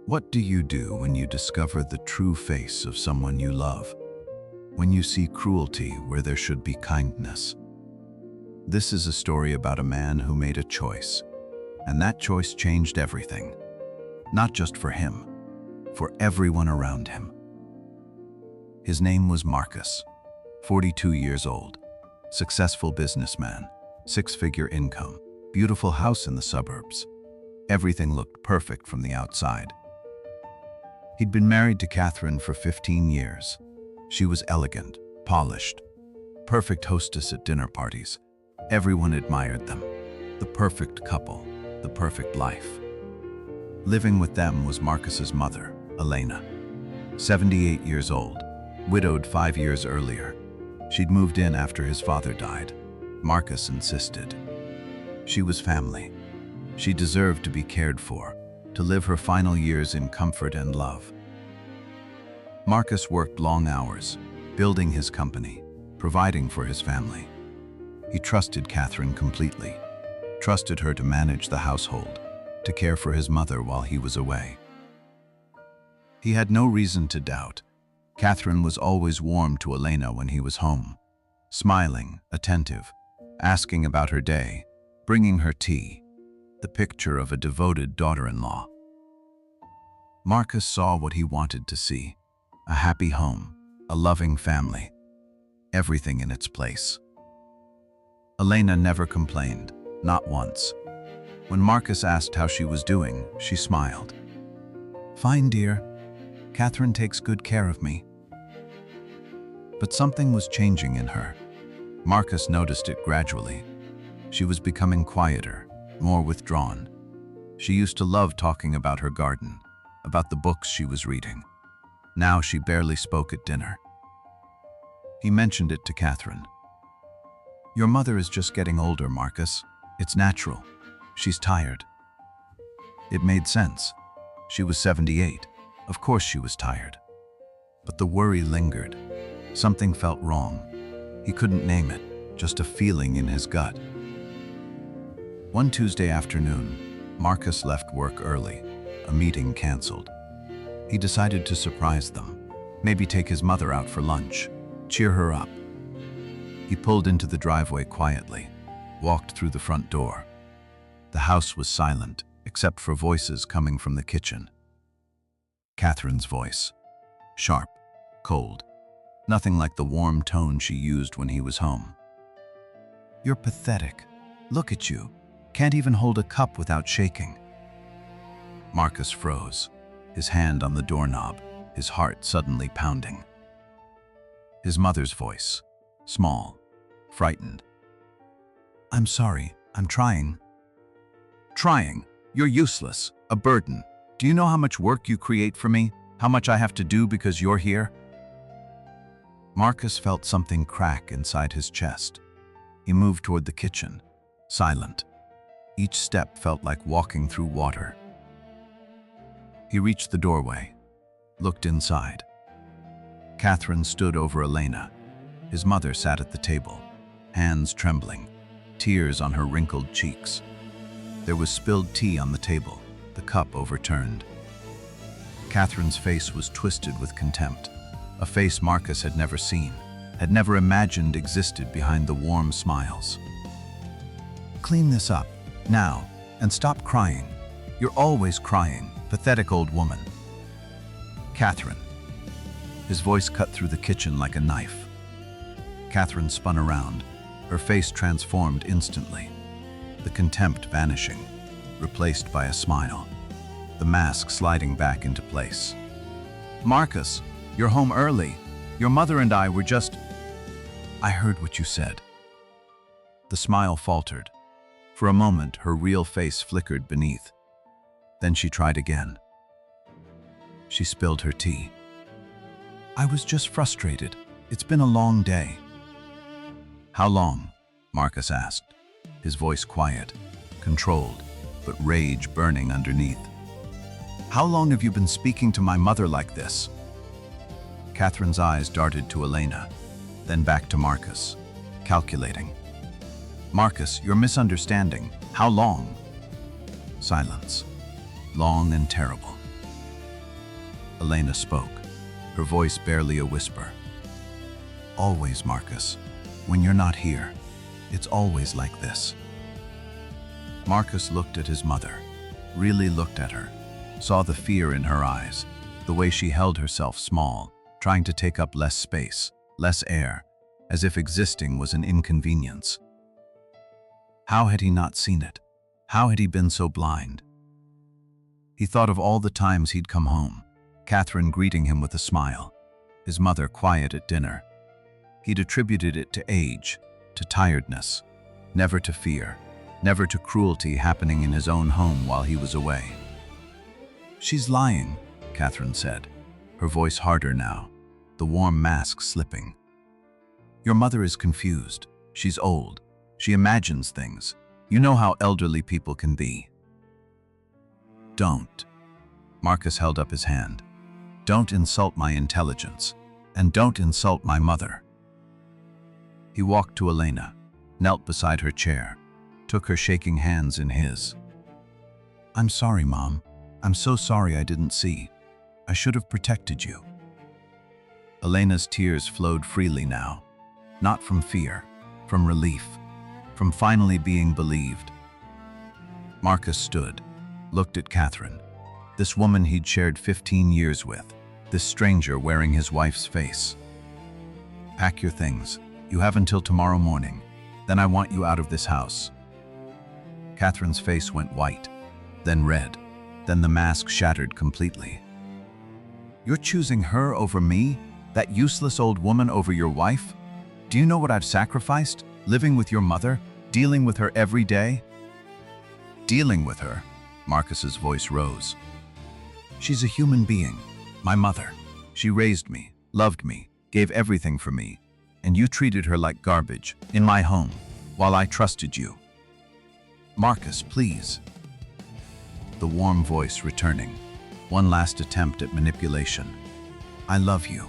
What do you do when you discover the true face of someone you love? When you see cruelty where there should be kindness? This is a story about a man who made a choice, and that choice changed everything. Not just for him, for everyone around him. His name was Marcus, 42 years old, successful businessman, six-figure income, beautiful house in the suburbs. Everything looked perfect from the outside. He'd been married to Catherine for 15 years. She was elegant, polished, perfect hostess at dinner parties. Everyone admired them. The perfect couple, the perfect life. Living with them was Marcus's mother, Elena, 78 years old, widowed 5 years earlier. She'd moved in after his father died. Marcus insisted. She was family. She deserved to be cared for, to live her final years in comfort and love. Marcus worked long hours, building his company, providing for his family. He trusted Catherine completely, trusted her to manage the household, to care for his mother while he was away. He had no reason to doubt. Catherine was always warm to Elena when he was home, smiling, attentive, asking about her day, bringing her tea, the picture of a devoted daughter-in-law. Marcus saw what he wanted to see, a happy home, a loving family, everything in its place. Elena never complained, not once. When Marcus asked how she was doing, she smiled. "Fine, dear. Catherine takes good care of me." But something was changing in her. Marcus noticed it gradually. She was becoming quieter, more withdrawn. She used to love talking about her garden, about the books she was reading. Now she barely spoke at dinner. He mentioned it to Catherine. "Your mother is just getting older, Marcus. It's natural. She's tired." It made sense. She was 78. Of course she was tired. But the worry lingered. Something felt wrong. He couldn't name it, just a feeling in his gut. One Tuesday afternoon, Marcus left work early, a meeting canceled. He decided to surprise them, maybe take his mother out for lunch, cheer her up. He pulled into the driveway quietly, walked through the front door. The house was silent, except for voices coming from the kitchen. Catherine's voice, sharp, cold, nothing like the warm tone she used when he was home. "You're pathetic. Look at you. Can't even hold a cup without shaking." Marcus froze, his hand on the doorknob, his heart suddenly pounding. His mother's voice, small, frightened. "I'm sorry, I'm trying." "Trying? You're useless, a burden. Do you know how much work you create for me? How much I have to do because you're here?" Marcus felt something crack inside his chest. He moved toward the kitchen, silent. Each step felt like walking through water. He reached the doorway, looked inside. Catherine stood over Elena. His mother sat at the table, hands trembling, tears on her wrinkled cheeks. There was spilled tea on the table, the cup overturned. Catherine's face was twisted with contempt, a face Marcus had never seen, had never imagined existed behind the warm smiles. "Clean this up, now, and stop crying. You're always crying, pathetic old woman." "Catherine." His voice cut through the kitchen like a knife. Catherine spun around, her face transformed instantly, the contempt vanishing, replaced by a smile, the mask sliding back into place. "Marcus, you're home early. Your mother and I were just—" "I heard what you said." The smile faltered. For a moment, her real face flickered beneath. Then she tried again. She spilled her tea. "I was just frustrated. It's been a long day." "How long?" Marcus asked, his voice quiet, controlled, but rage burning underneath. "How long have you been speaking to my mother like this?" Catherine's eyes darted to Elena, then back to Marcus, calculating. "Marcus, you're misunderstanding. How long?" Silence. Long and terrible. Elena spoke, her voice barely a whisper. Always, Marcus. When you're not here, it's always like this. Marcus looked at his mother, really looked at her, saw the fear in her eyes, the way she held herself small, trying to take up less space, less air, as if existing was an inconvenience. How had he not seen it? How had he been so blind? He thought of all the times he'd come home, Catherine greeting him with a smile, his mother quiet at dinner. He'd attributed it to age, to tiredness, never to fear, never to cruelty happening in his own home while he was away. She's lying, Catherine said, her voice harder now, the warm mask slipping. Your mother is confused. She's old. She imagines things. You know how elderly people can be. Don't. Marcus held up his hand. Don't insult my intelligence, and don't insult my mother. He walked to Elena, knelt beside her chair, took her shaking hands in his. I'm sorry, Mom. I'm so sorry I didn't see. I should have protected you. Elena's tears flowed freely now, not from fear, from relief, from finally being believed. Marcus stood, looked at Catherine, this woman he'd shared 15 years with, this stranger wearing his wife's face. Pack your things. You have until tomorrow morning. Then I want you out of this house. Catherine's face went white, then red, then the mask shattered completely. You're choosing her over me? That useless old woman over your wife? Do you know what I've sacrificed? Living with your mother? Dealing with her every day? Dealing with her? Marcus's voice rose. She's a human being, my mother. She raised me, loved me, gave everything for me, and you treated her like garbage, in my home, while I trusted you. Marcus, please. The warm voice returning, one last attempt at manipulation. I love you.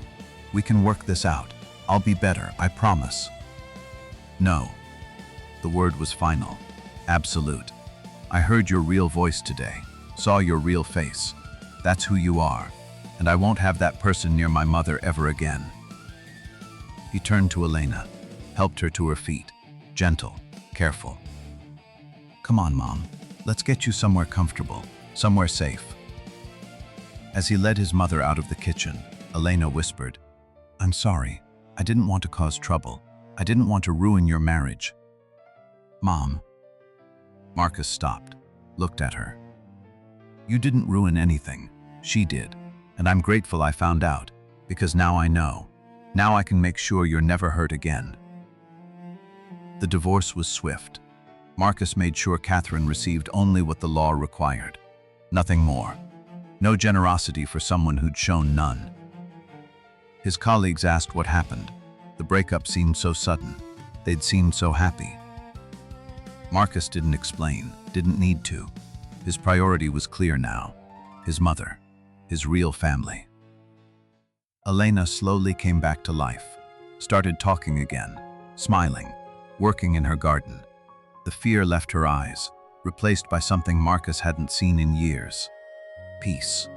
We can work this out. I'll be better, I promise. No. The word was final, absolute. I heard your real voice today, saw your real face. That's who you are, and I won't have that person near my mother ever again. He turned to Elena, helped her to her feet, gentle, careful. Come on, Mom. Let's get you somewhere comfortable, somewhere safe. As he led his mother out of the kitchen, Elena whispered, I'm sorry. I didn't want to cause trouble. I didn't want to ruin your marriage. Mom. Marcus stopped, looked at her. You didn't ruin anything. She did. And I'm grateful I found out, because now I know. Now I can make sure you're never hurt again. The divorce was swift. Marcus made sure Catherine received only what the law required. Nothing more. No generosity for someone who'd shown none. His colleagues asked what happened. The breakup seemed so sudden. They'd seemed so happy. Marcus didn't explain, didn't need to. His priority was clear now. His mother, his real family. Elena slowly came back to life, started talking again, smiling, working in her garden. The fear left her eyes, replaced by something Marcus hadn't seen in years. Peace.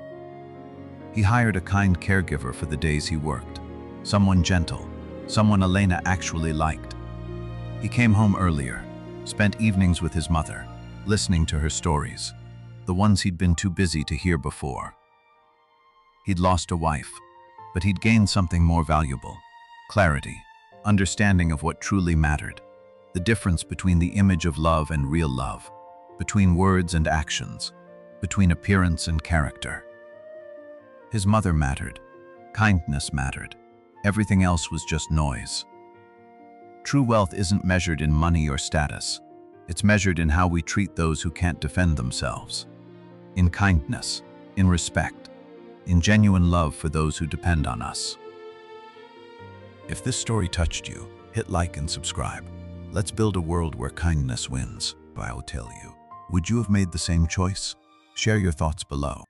He hired a kind caregiver for the days he worked, someone gentle, someone Elena actually liked. He came home earlier, spent evenings with his mother, listening to her stories, the ones he'd been too busy to hear before. He'd lost a wife, but he'd gained something more valuable: clarity, understanding of what truly mattered, the difference between the image of love and real love, between words and actions, between appearance and character. His mother mattered, kindness mattered, everything else was just noise. True wealth isn't measured in money or status. It's measured in how we treat those who can't defend themselves. In kindness, in respect, in genuine love for those who depend on us. If this story touched you, hit like and subscribe. Let's build a world where kindness wins. I'll tell you, would you have made the same choice? Share your thoughts below.